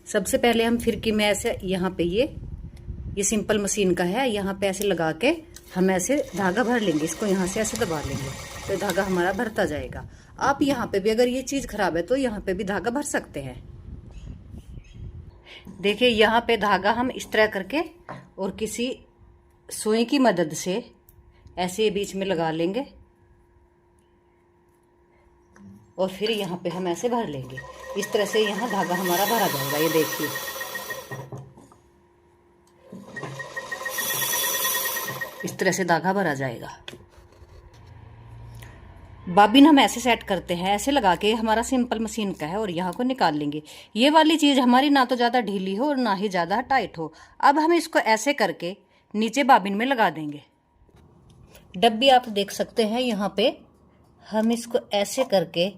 सबसे पहले हम फिरकी में ऐसे यहाँ पे ये सिंपल मशीन का है, यहाँ पे ऐसे लगा के हम ऐसे धागा भर लेंगे। इसको यहाँ से ऐसे दबा लेंगे तो धागा हमारा भरता जाएगा। आप यहाँ पे भी अगर ये चीज खराब है तो यहाँ पे भी धागा भर सकते हैं। देखिए यहाँ पे धागा हम इस तरह करके और किसी सुई की मदद से ऐसे बीच में लगा लेंगे और फिर यहाँ पे हम ऐसे भर लेंगे। इस तरह से यहाँ धागा हमारा भरा जाएगा। ये देखिए इस तरह से धागा भरा जाएगा। बाबिन हम ऐसे सेट करते हैं, ऐसे लगा के हमारा सिंपल मशीन का है और यहाँ को निकाल लेंगे। ये वाली चीज हमारी ना तो ज्यादा ढीली हो और ना ही ज्यादा टाइट हो। अब हम इसको ऐसे करके नीचे बाबिन में लगा देंगे। डब्बी आप देख सकते हैं, यहाँ पे हम इसको ऐसे करके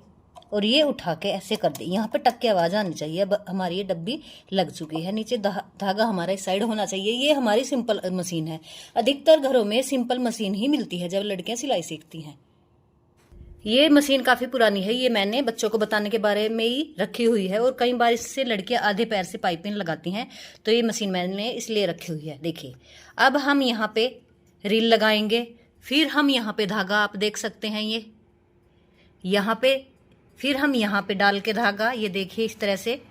और ये उठा के ऐसे कर दें। यहाँ पे टक की आवाज आनी चाहिए। अब हमारी ये डब्बी लग चुकी है। नीचे धागा हमारा इस साइड होना चाहिए। ये हमारी सिंपल मशीन है। अधिकतर घरों में सिंपल मशीन ही मिलती है जब लड़कियां सिलाई सीखती हैं। ये मशीन काफी पुरानी है। ये मैंने बच्चों को बताने के बारे में ही रखी हुई है और कई बार इससे लड़कियां आधे पैर से पाइपिंग लगाती हैं, तो ये मशीन मैंने इसलिए रखी हुई है। देखिए अब हम यहाँ पे रील लगाएंगे, फिर हम यहाँ पे धागा आप देख सकते हैं ये यहाँ पे, फिर हम यहाँ पे डाल के धागा, ये देखिए इस तरह से।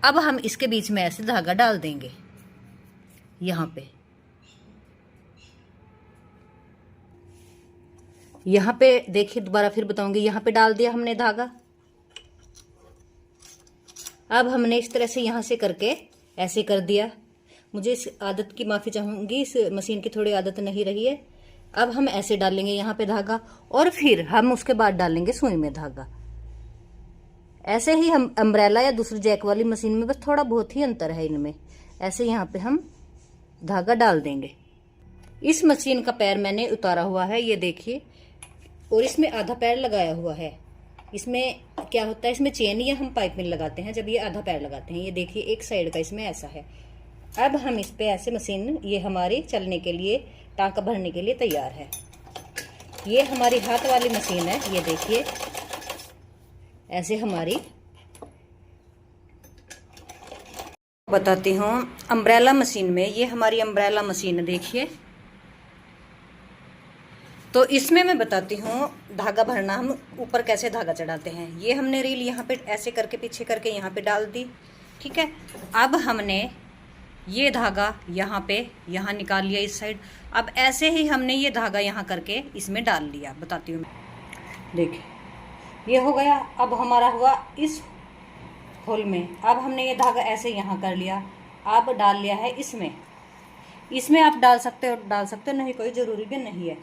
अब हम इसके बीच में ऐसे धागा डाल देंगे यहाँ पे। यहाँ पे देखिए, दोबारा फिर बताऊंगी, यहाँ पे डाल दिया हमने धागा। अब हमने इस तरह से यहाँ से करके ऐसे कर दिया। मुझे इस आदत की माफी चाहूंगी, इस मशीन की थोड़ी आदत नहीं रही है। अब हम ऐसे डालेंगे यहाँ पे धागा और फिर हम उसके बाद डालेंगे सुई में धागा। ऐसे ही हम अम्ब्रेला या दूसरी जैक वाली मशीन में बस थोड़ा बहुत ही अंतर है इनमें। ऐसे यहाँ पे हम धागा डाल देंगे। इस मशीन का पैर मैंने उतारा हुआ है, ये देखिए, और इसमें आधा पैर लगाया हुआ है। इसमें क्या होता है, इसमें चेन या हम पाइपिंग लगाते हैं जब ये आधा पैर लगाते हैं। ये देखिए एक साइड का इसमें ऐसा है। अब हम इस पे ऐसे मशीन, ये हमारी चलने के लिए, टांका भरने के लिए तैयार है। ये हमारी हाथ वाली मशीन है। ये देखिए ऐसे हमारी, बताती हूँ अम्ब्रेला मशीन में। ये हमारी अम्ब्रेला मशीन है, देखिए। तो इसमें मैं बताती हूँ धागा भरना हम ऊपर कैसे धागा चढ़ाते हैं। ये हमने रील यहाँ पे ऐसे करके पीछे करके यहाँ पे डाल दी, ठीक है। अब हमने ये धागा यहाँ पे यहाँ निकाल लिया इस साइड। अब ऐसे ही हमने ये धागा यहाँ करके इसमें डाल लिया। बताती हूँ, देखिए ये हो गया। अब हमारा हुआ इस होल में। अब हमने ये धागा ऐसे यहाँ कर लिया, अब डाल लिया है इसमें। इसमें आप डाल सकते हो, डाल सकते हो, नहीं कोई ज़रूरी भी नहीं है।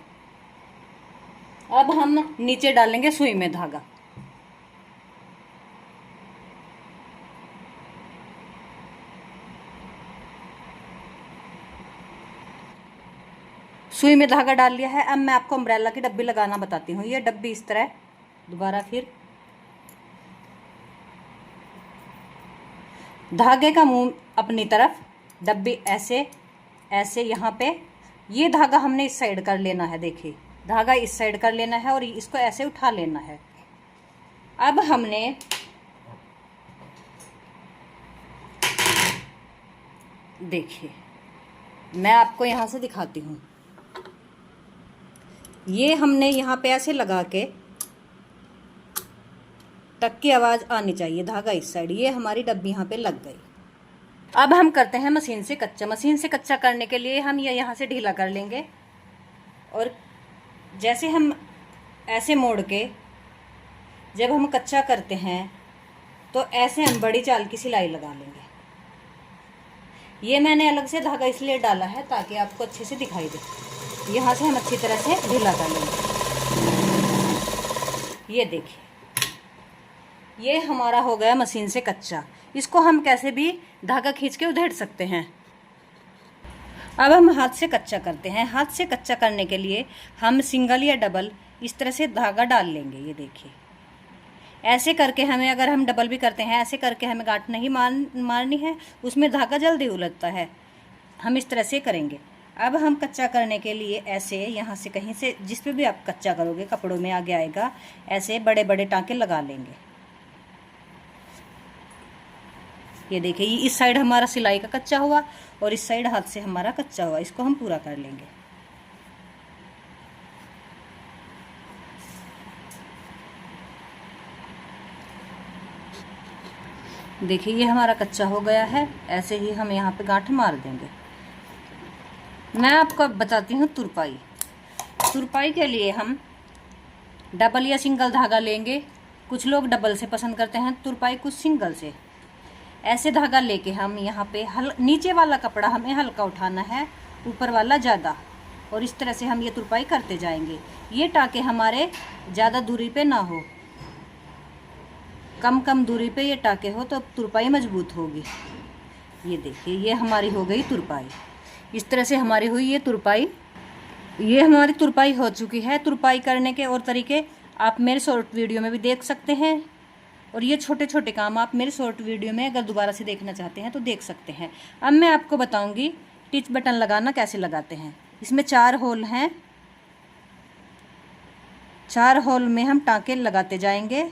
अब हम नीचे डालेंगे सुई में धागा। सुई में धागा डाल लिया है। अब मैं आपको अम्ब्रेला की डब्बी लगाना बताती हूँ। ये डब्बी इस तरह, दोबारा फिर धागे का मुंह अपनी तरफ, डब्बी ऐसे ऐसे यहाँ पे। ये धागा हमने इस साइड कर लेना है, देखिए धागा इस साइड कर लेना है और इसको ऐसे उठा लेना है। अब हमने देखिए, मैं आपको यहाँ से दिखाती हूँ। ये हमने यहाँ पे ऐसे लगा के, टक की आवाज आनी चाहिए, धागा इस साइड। ये हमारी डब्बी यहाँ पे लग गई। अब हम करते हैं मशीन से कच्चा। मशीन से कच्चा करने के लिए हम ये यहाँ से ढीला कर लेंगे और जैसे हम ऐसे मोड़ के जब हम कच्चा करते हैं तो ऐसे हम बड़ी चाल की सिलाई लगा लेंगे। ये मैंने अलग से धागा इसलिए डाला है ताकि आपको अच्छे से दिखाई दे। यहाँ से हम अच्छी तरह से ढीला कर लेंगे। ये देखिए, ये हमारा हो गया मशीन से कच्चा। इसको हम कैसे भी धागा खींच के उधेड़ सकते हैं। अब हम हाथ से कच्चा करते हैं। हाथ से कच्चा करने के लिए हम सिंगल या डबल इस तरह से धागा डाल लेंगे। ये देखिए ऐसे करके हमें, अगर हम डबल भी करते हैं, ऐसे करके हमें गांठ नहीं मारनी है, उसमें धागा जल्दी उलझता है। हम इस तरह से करेंगे। अब हम कच्चा करने के लिए ऐसे यहाँ से कहीं से, जिस पे भी आप कच्चा करोगे कपड़ों में आगे आएगा, ऐसे बड़े बड़े टाँके लगा लेंगे। ये देखिए, ये इस साइड हमारा सिलाई का कच्चा हुआ और इस साइड हाथ से हमारा कच्चा हुआ, इसको हम पूरा कर लेंगे। देखिए ये हमारा कच्चा हो गया है। ऐसे ही हम यहाँ पे गांठ मार देंगे। मैं आपको बताती हूँ तुरपाई। तुरपाई के लिए हम डबल या सिंगल धागा लेंगे। कुछ लोग डबल से पसंद करते हैं तुरपाई, कुछ सिंगल से। ऐसे धागा लेके हम यहाँ पे नीचे वाला कपड़ा हमें हल्का उठाना है, ऊपर वाला ज़्यादा, और इस तरह से हम ये तुरपाई करते जाएंगे। ये टाके हमारे ज़्यादा दूरी पे ना हो, कम कम दूरी पे ये टाके हो तो तुरपाई मजबूत होगी। ये देखिए ये हमारी हो गई तुरपाई। इस तरह से हमारी हुई ये तुरपाई। ये हमारी तुरपाई हो चुकी है। तुरपाई करने के और तरीके आप मेरे शॉर्ट वीडियो में भी देख सकते हैं, और ये छोटे छोटे काम आप मेरे शॉर्ट वीडियो में अगर दोबारा से देखना चाहते हैं तो देख सकते हैं। अब मैं आपको बताऊंगी टिच बटन लगाना कैसे लगाते हैं। इसमें 4 होल हैं। 4 होल में हम टाँके लगाते जाएंगे।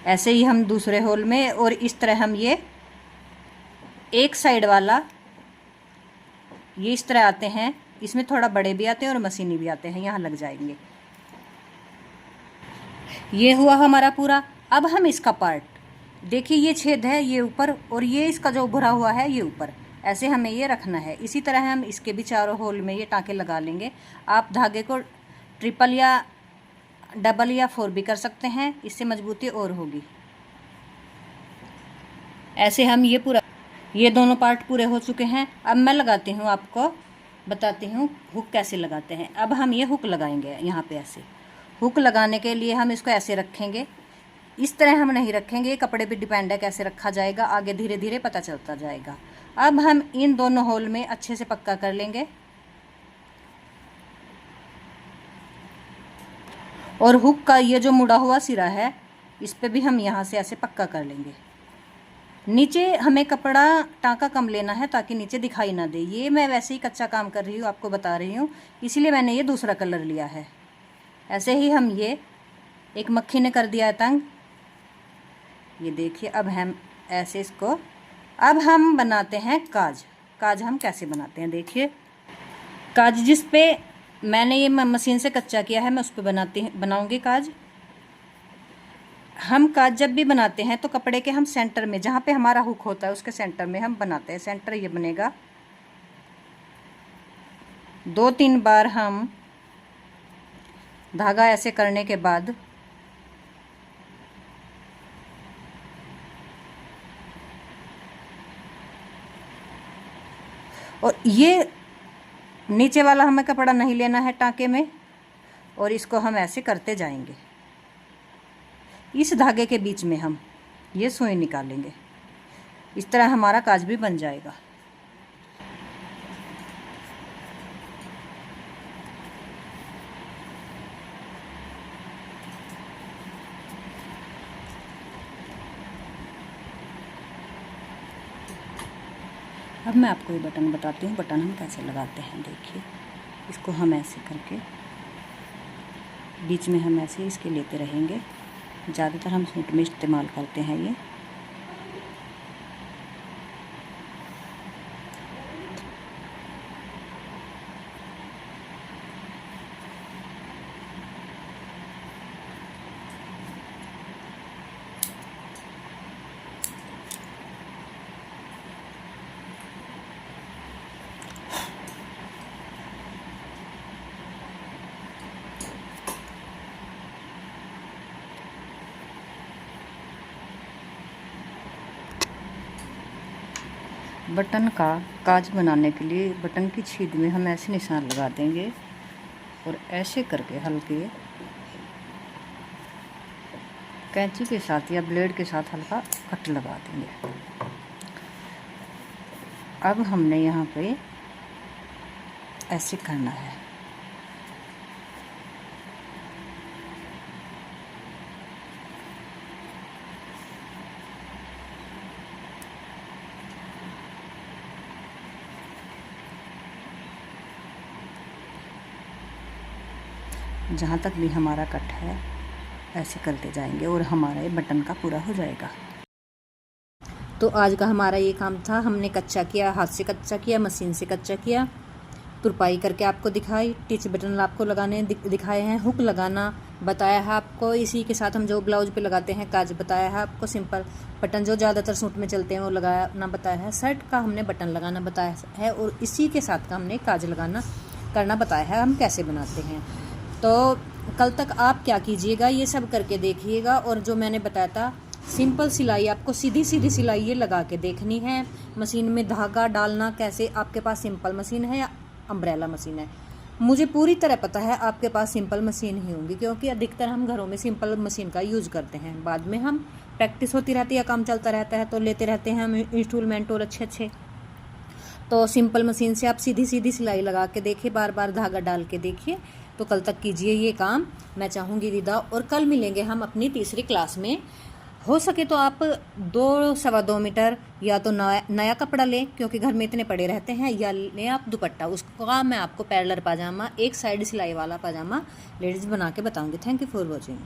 ऐसे ही हम दूसरे होल में, और इस तरह हम ये एक साइड वाला ये इस तरह आते हैं। इसमें थोड़ा बड़े भी आते हैं और मशीनी भी आते हैं, यहाँ लग जाएंगे। ये हुआ हमारा पूरा। अब हम इसका पार्ट देखिए, ये छेद है ये ऊपर, और ये इसका जो भरा हुआ है ये ऊपर, ऐसे हमें ये रखना है। इसी तरह हम इसके भी चारों होल में ये टाँके लगा लेंगे। आप धागे को ट्रिपल या डबल या 4 भी कर सकते हैं, इससे मजबूती और होगी। ऐसे हम ये दोनों पार्ट पूरे हो चुके हैं। अब मैं लगाती हूँ, आपको बताती हूँ हुक कैसे लगाते हैं। अब हम ये हुक लगाएंगे यहाँ पे। ऐसे हुक लगाने के लिए हम इसको ऐसे रखेंगे, इस तरह हम नहीं रखेंगे, ये कपड़े पे डिपेंड है कैसे रखा जाएगा, आगे धीरे धीरे पता चलता जाएगा। अब हम इन दोनों होल में अच्छे से पक्का कर लेंगे, और हुक का ये जो मुड़ा हुआ सिरा है इस पे भी हम यहाँ से ऐसे पक्का कर लेंगे। नीचे हमें कपड़ा टाँका कम लेना है ताकि नीचे दिखाई ना दे। ये मैं वैसे ही कच्चा काम कर रही हूँ, आपको बता रही हूँ, इसीलिए मैंने ये दूसरा कलर लिया है। ऐसे ही हम ये एक मक्खी ने कर दिया है तंग। ये देखिए, अब हम ऐसे इसको, अब हम बनाते हैं काज। काज हम कैसे बनाते हैं देखिए। काज जिस पे मैंने ये मशीन से कच्चा किया है मैं उस पर बनाऊंगी काज। हम काज जब भी बनाते हैं तो कपड़े के हम सेंटर में, जहाँ पे हमारा हुक होता है उसके सेंटर में हम बनाते हैं। सेंटर ये बनेगा। 2-3 बार हम धागा ऐसे करने के बाद और ये नीचे वाला हमें कपड़ा नहीं लेना है टाँके में, और इसको हम ऐसे करते जाएंगे। इस धागे के बीच में हम ये सुई निकालेंगे। इस तरह हमारा काज भी बन जाएगा। अब मैं आपको ये बटन बताती हूँ, बटन हम कैसे लगाते हैं। देखिए, इसको हम ऐसे करके बीच में हम ऐसे इसके लेते रहेंगे। ज़्यादातर हम सूट में इस्तेमाल करते हैं ये। बटन का काज बनाने के लिए बटन की छीद में हम ऐसे निशान लगा देंगे, और ऐसे करके हल्के कैंची के साथ या ब्लेड के साथ हल्का कट लगा देंगे। अब हमने यहाँ पे ऐसे करना है। जहाँ तक भी हमारा कट है ऐसे करते जाएंगे और हमारा ये बटन का पूरा हो जाएगा। तो आज का हमारा ये काम था, हमने कच्चा किया, हाथ से कच्चा किया, मशीन से कच्चा किया, तुरपाई करके आपको दिखाई, टिच बटन आपको लगाने दिखाए हैं, हुक लगाना बताया है आपको, इसी के साथ हम जो ब्लाउज पे लगाते हैं काज बताया है आपको, सिंपल बटन जो ज़्यादातर सूट में चलते हैं वो लगाना बताया है, शर्ट का हमने बटन लगाना बताया है और इसी के साथ का हमने काज लगाना करना बताया है हम कैसे बनाते हैं। तो कल तक आप क्या कीजिएगा, ये सब करके देखिएगा। और जो मैंने बताया था सिंपल सिलाई, आपको सीधी सीधी सिलाई ये लगा के देखनी है। मशीन में धागा डालना कैसे, आपके पास सिंपल मशीन है या अम्ब्रेला मशीन है, मुझे पूरी तरह पता है आपके पास सिंपल मशीन ही होंगी, क्योंकि अधिकतर हम घरों में सिंपल मशीन का यूज़ करते हैं। बाद में हम प्रैक्टिस होती रहती है, काम चलता रहता है तो लेते रहते हैं हम इंस्टॉलमेंट और अच्छे अच्छे। तो सिंपल मशीन से आप सीधी सीधी सिलाई लगा के देखिए, बार बार धागा डाल के देखिए। तो कल तक कीजिए ये काम, मैं चाहूँगी विदा। और कल मिलेंगे हम अपनी तीसरी क्लास में। हो सके तो आप 2 सवा 2 मीटर या तो नया कपड़ा लें, क्योंकि घर में इतने पड़े रहते हैं, या लें आप दुपट्टा, उसका मैं आपको पैरेलल पाजामा, एक साइड सिलाई वाला पाजामा लेडीज़ बना के बताऊंगी। Thank you for watching.